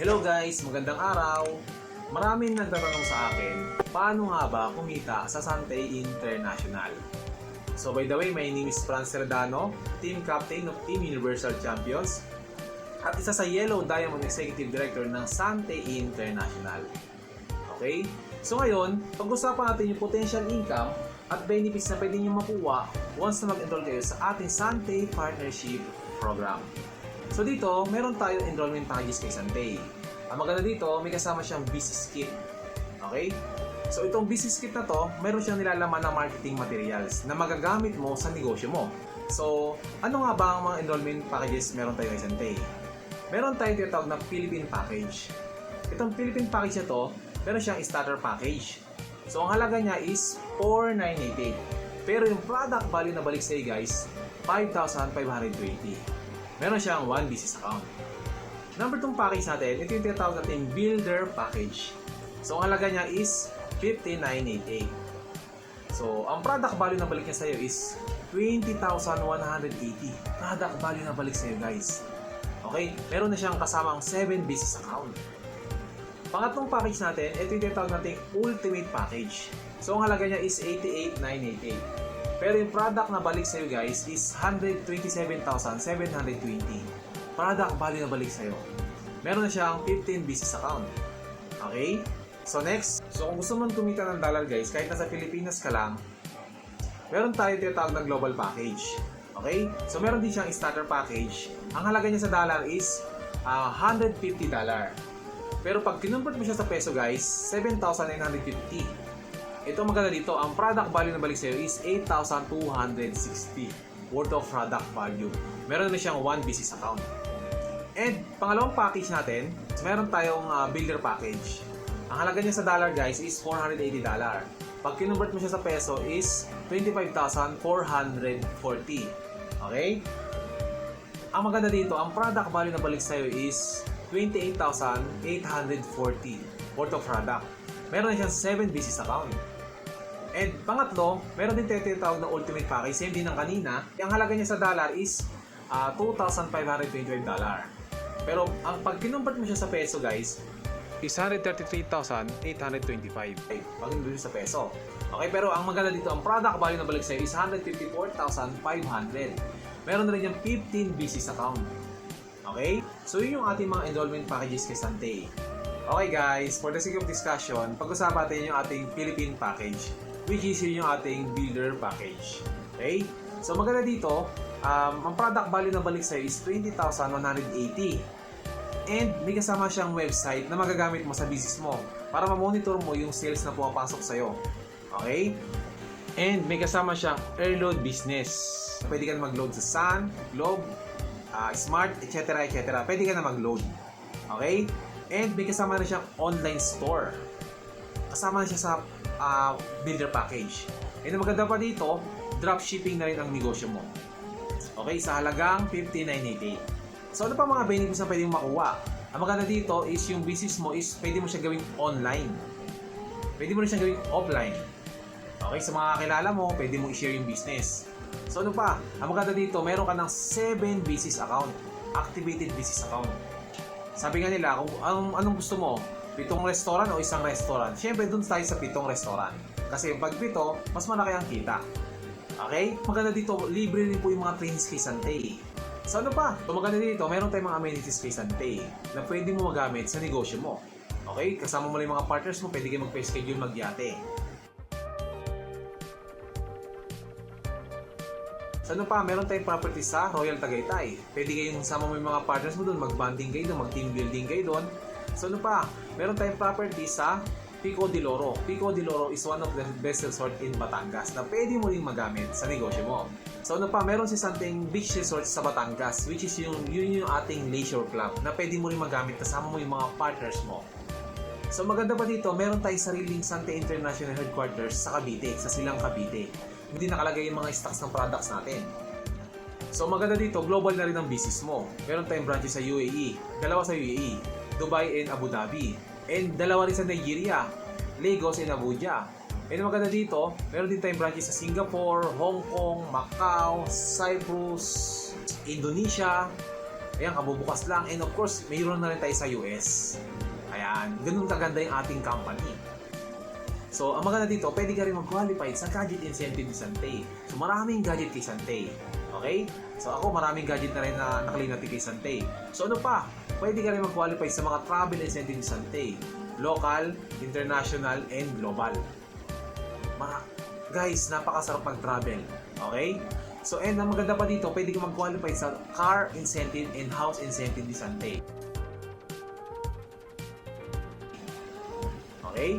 Hello guys, magandang araw! Maraming nagtatanong sa akin, paano nga ba kumita sa Santay International? So by the way, my name is Franz Cerdano, Team Captain of Team Universal Champions at isa sa Yellow Diamond Executive Director ng Santay International. Okay? So ngayon, pag-usapan natin yung potential income at benefits na pwede nyo makuha once na mag-enroll kayo sa ating Santay Partnership Program. So dito, meron tayong enrollment packages kay Santay. Ang maganda dito, may kasama siyang business kit. Okay? So itong business kit na to, meron siyang nilalaman na marketing materials na magagamit mo sa negosyo mo. So, ano nga ba ang mga enrollment packages meron tayo kay Santay? Meron tayong tinatawag na Philippine Package. Itong Philippine Package na to, meron siyang starter package. So ang halaga niya is 4,988. Pero yung product value na balik sa'yo guys, 5,520. Meron siyang 1 business account. Number 2 package natin, ito yung tinatawag natin Builder Package. So ang halaga niya is 50,988. So ang product value na balik niya sa'yo is 20,180. Product value na balik sa'yo guys. Okay, meron na siyang kasamang 7 business account. Pangatlong package natin, ito yung tinatawag natin Ultimate Package. So ang halaga niya is 88,988. Pero yung product na balik sa'yo guys is 127,720. Product value na balik sa'yo. Meron na siyang 15 business account. Okay? So next, so kung gusto mong kumita ng dollar guys, kahit nasa Pilipinas ka lang, meron tayo tinatawag na Global Package. Okay? So meron din siyang starter package. Ang halaga niya sa dollar is $150. Pero pag kinonvert mo siya sa peso guys, 7,950. Ito maganda dito, ang product value na balik sa'yo is 8,260 worth of product value. Meron na siyang 1 business account. And pangalawang package natin, meron tayong builder package. Ang halaga niya sa dollar guys is $480. Pag kinonvert mo siya sa peso is 25,440. Okay? Ang maganda dito, ang product value na balik sa'yo is 28,840 worth of product. Meron na siyang 7 business account. And pangatlo, meron din tinatawag na Ultimate Package, same din ng kanina. Ang halaga niya sa dollar is $2,525. Pero ang pag kinonvert mo siya sa peso guys, is 133,825 pag kinonvert siya sa peso. Okay, pero ang maganda dito, ang product value na balik sa'yo is 154,500. Meron na rin yung 15 business account. Okay? So yun yung ating mga enrollment packages kay Santay. Okay guys, for the sake of discussion, pag-usapan natin yung ating Philippine Package, which is yung ating Builder Package. Okay? So maganda dito, ang product value na balik sa'yo is 20,180. And may kasama siyang website na magagamit mo sa business mo para ma-monitor mo yung sales na pumapasok sa'yo. Okay? And may kasama siyang Airload Business. Pwede ka na mag-load sa Sun, Globe, Smart, etc. etc. Pwede ka na mag-load. Okay? And may kasama na siyang online store. Kasama na siya sa builder package. And ang maganda pa dito, dropshipping na rin ang negosyo mo. Okay, sa halagang 59.88. So ano pa mga benefits na pwede mo makuha? Ang maganda dito is yung business mo is pwede mo siya gawing online. Pwede mo rin siya gawing offline. Okay, sa mga kakilala mo, pwede mo i-share yung business. So ano pa? Ang maganda dito, meron ka ng 7 business account. Activated business account. Sabi nga nila, kung anong gusto mo, 7 restaurant o isang restaurant. Siyempre, dun tayo sa 7 restaurant. Kasi pag 7, mas malaki ang kita. Okay? Maganda dito, libre rin po yung mga trains kay Santay. So ano pa? So maganda dito, meron tayong mga amenities kay Santay na pwede mo magamit sa negosyo mo. Okay? Kasama mo lang yung mga partners mo, pwede kayo mag-schedule magyate. So ano pa, meron tayong property sa Royal Tagaytay. Pwede kayong sama mo yung mga partners mo doon, mag-bonding kayo doon, mag-team building kayo doon. So ano pa, meron tayong property sa Pico de Loro. Pico de Loro is one of the best resort in Batangas na pwede mo rin magamit sa negosyo mo. So ano pa, meron si Santay Beach Resort sa Batangas, which is yun yung ating leisure club na pwede mo rin magamit kasama mo yung mga partners mo. So maganda pa dito, meron tayong sariling Santay International Headquarters sa Cavite, sa Silang Cavite. Hindi nakalagay yung mga stocks ng products natin. So maganda dito, global na rin ang business mo. Meron tayong branches sa UAE, 2 sa UAE, Dubai and Abu Dhabi, and 2 rin sa Nigeria, Lagos and Abuja. And maganda dito, meron din tayong branches sa Singapore, Hong Kong, Macau, Cyprus, Indonesia, Ayan, kabubukas lang. And of course, mayroon na rin tayo sa US. Ayan, ganun kaganda yung ating company. So, ang maganda dito, pwede ka rin mag-qualify sa gadget incentive ni Santay. So, maraming gadget kay Santay. Okay? So, ako maraming gadget na rin na nakalinati kay Santay. So, ano pa? Pwede ka rin mag-qualify sa mga travel incentive ni Santay. Local, international, and global. Guys, napakasarap mag-travel. Okay? So, and ang maganda pa dito, pwede ka mag-qualify sa car incentive and house incentive ni Santay. Okay?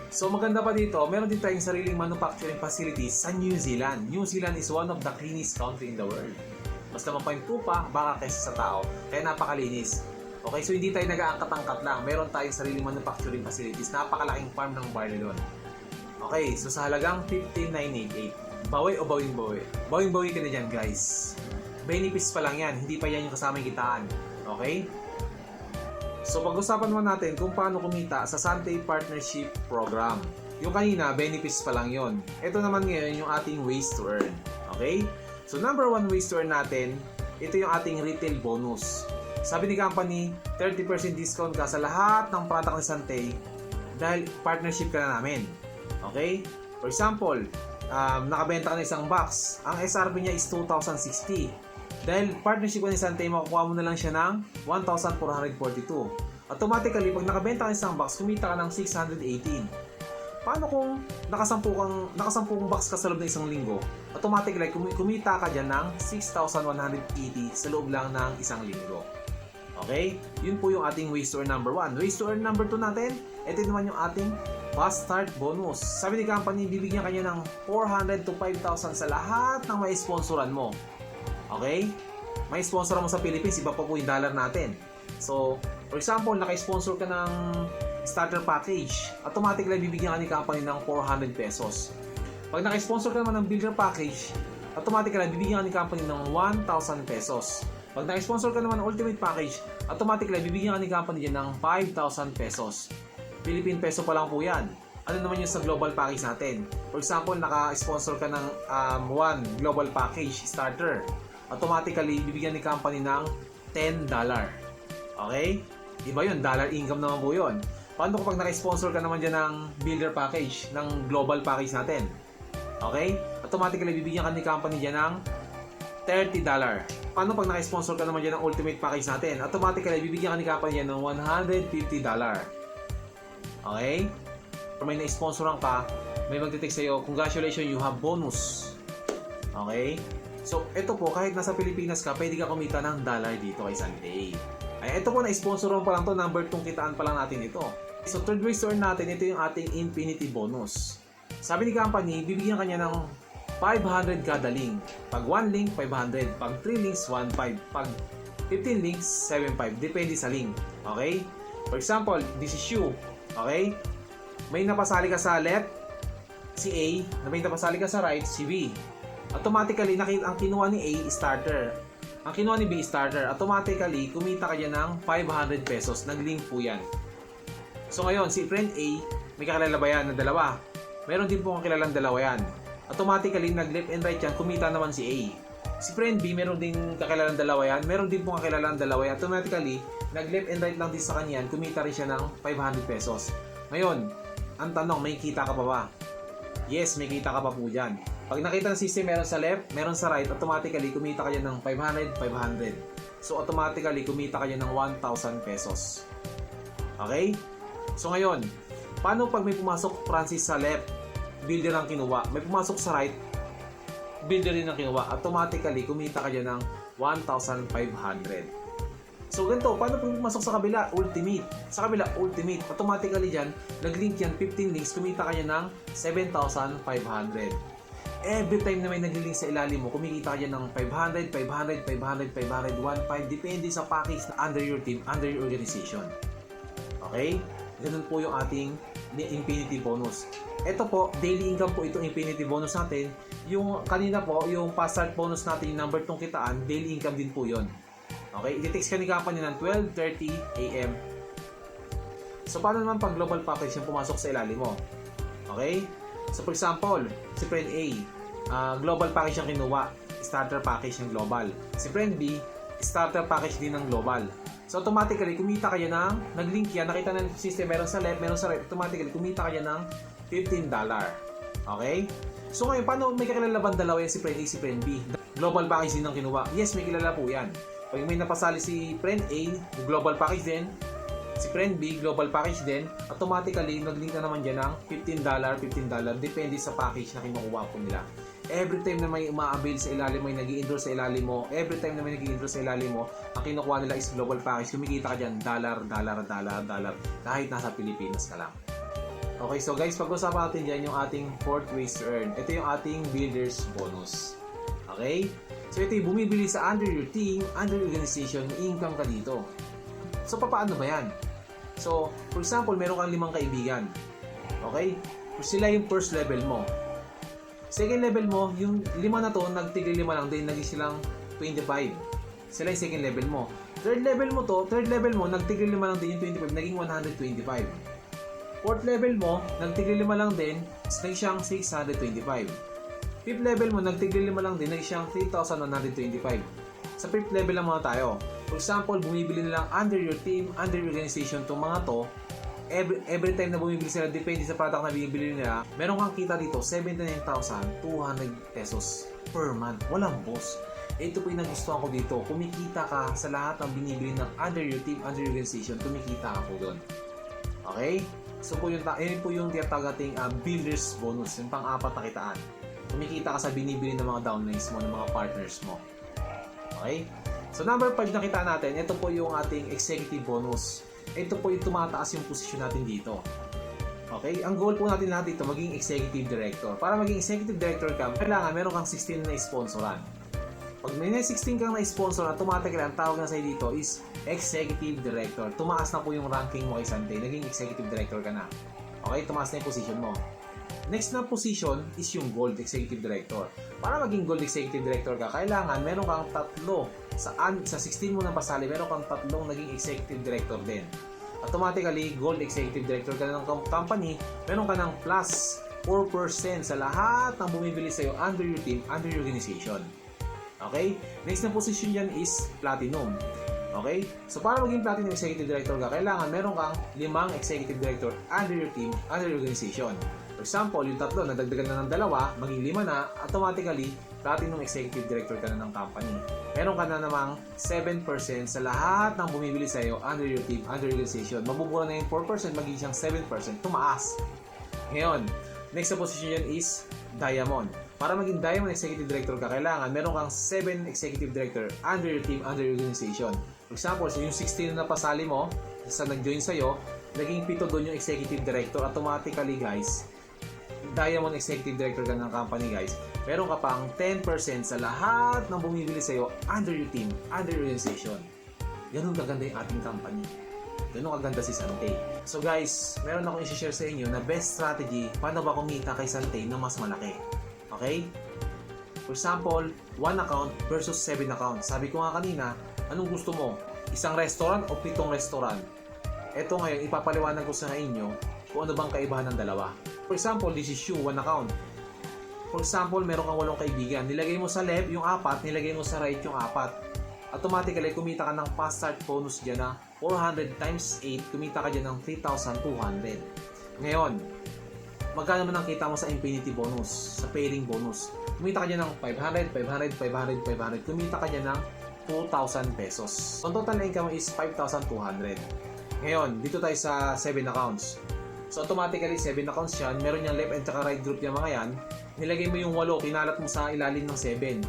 So, maganda pa dito, meron din tayong sariling manufacturing facilities sa New Zealand. New Zealand is one of the cleanest country in the world. Mas napapahinto pa, baka kaysa sa tao. Kaya napakalinis. Okay, so hindi tayo nag-aangkat-angkat lang. Meron tayong sariling manufacturing facilities. Napakalaking farm ng barley doon. Okay, so sa halagang 15,988. Bawi o bawing-bawi? Bawing-bawi ka na dyan, guys. Benefits pa lang yan. Hindi pa yan yung kasama yung kitaan. Okay? So, pag-usapan naman natin kung paano kumita sa Santay Partnership Program. Yung kanina, benefits pa lang yon. Ito naman ngayon yung ating ways to earn. Okay? So, number 1 ways to earn natin, ito yung ating retail bonus. Sabi ni company, 30% discount ka sa lahat ng product ni Santay dahil partnership ka na namin. Okay? For example, nakabenta ka na isang box. Ang SRP niya is 2,060. Dahil partnership ko ni Santay, makukuha mo na lang siya ng 1,442. Automatically, pag nakabenta ka ng isang box, kumita ka ng 618. Paano kung nakasampung box ka sa loob ng isang linggo? Automatically, kumita ka dyan ng 6,180 sa loob lang ng isang linggo. Okay? Yun po yung ating ways to earn number 1. Ways to earn number 2 natin, ito naman yung ating fast start bonus. Sabi ni company, bibigyan kanya ng 400 to 5,000 sa lahat ng may sponsoran mo. Okay? May sponsor mo sa Philippines, iba pa po yung dollar natin. So, for example, naka-sponsor ka ng starter package, automatically bibigyan ka ni company ng 400 pesos. Pag naka-sponsor ka naman ng builder package, automatically bibigyan ka ni company ng 1,000 pesos. Pag naka-sponsor ka naman ng ultimate package, automatically bibigyan ka ni company dyan ng 5,000 pesos. Philippine peso pa lang po yan. Ano naman yung sa global package natin? For example, naka-sponsor ka ng 1 global package starter. Automatically, bibigyan ni company ng $10. Okay? Iba yun, dollar income naman po yun. Paano kapag naka-sponsor ka naman dyan ng builder package, ng global package natin? Okay? Automatically, bibigyan ka ni company dyan ng $30. Paano pag naka-sponsor ka naman dyan ng ultimate package natin? Automatically, bibigyan ka ni company dyan ng $150. Okay? Kung may na-sponsoran ka, may magte-text sa'yo, congratulations, you have bonus. Okay? So, ito po, kahit nasa Pilipinas ka, pwede ka kumita ng dollar dito kay Santay. Ay, ito po, na-sponsoran pa lang to, number 2 kitaan pa lang natin ito. So, third ways to earn natin, ito yung ating infinity bonus. Sabi ni company, bibigyan kanya ng 500 kada link. Pag 1 link, 500. Pag 3 links, 1.5. Pag 15 links, 7.5. Depende sa link. Okay? For example, this is you. Okay? May napasali ka sa left, si A. May napasali ka sa right, si B. Automatically, ang kinuha ni A, starter. Ang kinuha ni B, starter. Automatically, kumita ka dyan ng 500 pesos. Nag-link po yan. So ngayon, si friend A, may kakilala ba yan na dalawa? Meron din po ang kilalang dalawa yan. Automatically, nag-left and right yan, kumita naman si A. Si friend B, meron din kakilalang dalawa yan. Meron din po ang kilalang dalawa yan. Automatically, nag-left and right lang din sa kanya yan, kumita rin siya ng 500 pesos. Ngayon, ang tanong, may kita ka pa ba? Yes, may kita ka pa po dyan. Pag nakita ng system, meron sa left, meron sa right, automatically, kumita ka dyan ng 500, 500. So, automatically, kumita ka dyan ng 1,000 pesos. Okay? So, ngayon, paano pag may pumasok Francis sa left, builder ang kinuha, may pumasok sa right, builder din ang kinuha, automatically, kumita ka dyan ng 1,500. So, ganito, paano pag pumasok sa kabila? Ultimate. Sa kabila, ultimate. Automatically dyan, nag-link yan, 15 links, kumita ka dyan ng 7,500. Every time na may nag-link sa ilalim mo, kumikita ka dyan ng 500, 500, 500, 500, 1,500, depende sa package na under your team, under your organization. Okay? Ganun po yung ating infinity bonus. Ito po, daily income po itong infinity bonus natin. Yung kanina po, yung fast start bonus natin, yung number 2 kitaan, daily income din po yon. Okay? I-text ka ni company ng 12:30 AM. So, paano naman pag global package yung pumasok sa ilalim mo? Okay? So, for example, si friend A, global package yung kinuha, starter package ng global. Si friend B, starter package din ng global. So automatically, kumita kayo ng, nag-link yan, nakita ng system, meron sa left, meron sa right, automatically, kumita kayo ng $15. Okay? So ngayon, paano may kakilala bang dalawa yan, si friend A, si friend B? Global package din ang kinuha. Yes, may kilala po yan. Pag may napasali si friend A, global package din, si friend B, global package din, automatically, nag-link na naman dyan ng $15, depende sa package na kinukuha po nila. Every time na may uma-avail sa ilalim mo, nag-i-enroll sa ilalim mo, every time na may nag-i-enroll sa ilalim mo, ang kinukuha nila is global package, kumikita ka dyan, dollar, kahit nasa Pilipinas ka lang. Okay, so guys, pag-usapan natin dyan yung ating fourth ways to earn. Ito yung ating builder's bonus. Okay? So ito yung bumibili sa under your team, under your organization, income ka dito. So paano ba yan? So, for example, meron kang 5 kaibigan. Okay? Sila yung first level mo. Second level mo, yung 5 na to, nagtigil 5 lang din, naging silang 25. Sila yung second level mo. Third level mo, nagtigil 5 lang din yung 25, naging 125. Fourth level mo, nagtigil 5 lang din, naging siyang 625. Fifth level mo, nagtigil 5 lang din, naging siyang 3,125. Sa fifth level lang muna tayo. For example, bumibili nilang under your team, under your organization itong mga to, every time na bumibili sila, depende sa product na binibili nila, meron kang kita dito, 79,200 pesos per month. Walang boss. Ito po yung nagustuhan ko dito. Kumikita ka sa lahat ng binibili ng under your team, under your organization, kumikita ka po doon. Okay? So po yun po yung tinatawag nating builder's bonus, yung pang-apat na kitaan. Kumikita ka sa binibili ng mga downlines mo, ng mga partners mo. Okay? So number 5 na kita natin, ito po yung ating executive bonus. Ito po yung tumataas yung posisyon natin dito. Okay? Ang goal po natin lahat dito, maging executive director. Para maging executive director ka, kailangan meron kang 16 na sponsoran. Pag may 16 kang na-sponsor, automatically ang tawag na sa'yo dito is executive director. Tumaas na po yung ranking mo kay Sante. Naging executive director ka na. Okay? Tumaas na yung position mo. Next na position is yung gold executive director. Para maging gold executive director ka, kailangan meron kang 3 sa 16 mo na pasali, meron kang 3 naging executive director din. Automatically, gold executive director ka ng company, meron ka ng plus 4% sa lahat ng bumibili sa'yo under your team, under your organization. Okay? Next na position yan is platinum. Okay? So para maging platinum executive director ka, kailangan meron kang 5 executive director under your team, under your organization. For example, yung 3, nadagdagan na ng 2, maging 5 na, automatically, platinum executive director ka na ng company. Meron ka na namang 7% sa lahat ng bumibili sa'yo under your team, under your organization. Mabubura na yung 4%, magiging siyang 7%, tumaas. Ngayon, next na position yan is diamond. Para maging diamond executive director ka, kailangan meron kang 7 executive director under your team, under your organization. For example, so yung 16 na pasali mo, sa nag-join sa'yo, naging 7 doon yung executive director. Automatically, guys, diamond executive director ka ng company, guys, meron ka pang 10% sa lahat ng bumibili sa'yo under your team, under your organization. Ganun kaganda yung ating company. Ganun kaganda si Sante. So guys, meron akong i-share sa inyo na best strategy paano ba kumita kay Sante na mas malaki. Okay? For example, 1 account versus 7 account. Sabi ko nga kanina, anong gusto mo? Isang restaurant o 7 restaurant? Ito ngayon, ipapaliwanag ko sa inyo kung ano bang kaibahan ng dalawa. For example, this is you, 1 account. For example, meron kang 8 kaibigan. Nilagay mo sa left yung 4, nilagay mo sa right yung 4. Automatically, kumita ka ng fast start bonus dyan na 400 times 8, kumita ka dyan ng 3,200. Ngayon, magkano naman ang kita mo sa infinity bonus, sa pairing bonus? Kumita ka dyan ng 500, 500, 500, 500. Kumita ka dyan ng 2,000 pesos. Ang total income is 5,200. Ngayon, dito tayo sa 7 accounts. So automatically 7 accounts yan, meron yung left and saka right group yung mga yan. Nilagay mo yung 8, kinalat mo sa ilalim ng 7.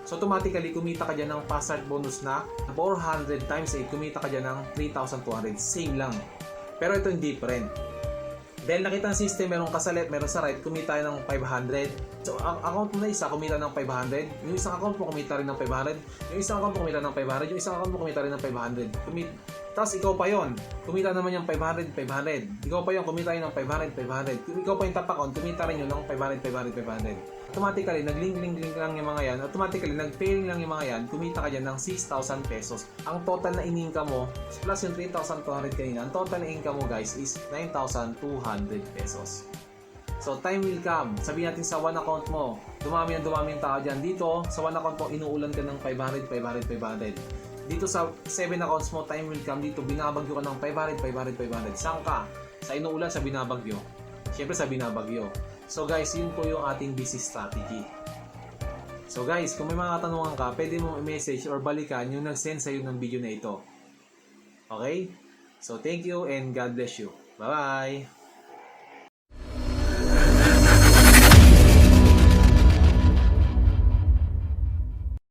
So automatically kumita ka dyan ng fast start bonus na 400 times 8, kumita ka dyan ng 3,200. Same lang. Pero ito yung different. Dahil nakita ng system, meron ka sa left, meron sa right, kumita ng 500. So ang account mo na isa, kumita ng 500. Yung isang account mo kumita rin ng 500. Yung isang account mo kumita ng 500. Yung isang account mo kumita rin ng 500. Tapos ikaw pa yon, kumita naman yung 500, 500. Ikaw pa yon, kumita yun ng 500, 500. Ikaw pa yung top account, kumita rin yun ng 500, 500, 500. Automatically, nag-link lang yung mga yan. Automatically, nag-pairing lang yung mga yan. Kumita ka dyan ng 6,000 pesos. Ang total na in-income mo, plus yung 3,200 kanina, ang total na income mo guys is 9,200 pesos. So, time will come. Sabihin natin sa 1 account mo, dumami ang tao dyan. Dito, sa 1 account mo, inuulan ka ng 500, 500, 500. Dito sa 7 accounts mo, time will come dito, binabagyo ka ng 500, 500, 500. Saan ka? Sa inuulan, sa binabagyo. Siyempre sa binabagyo. So guys, yun po yung ating business strategy. So guys, kung may mga katanungan ka, pwede mo i-message or balikan yung nag-send sa'yo ng video na ito. Okay? So thank you and God bless you. Bye-bye!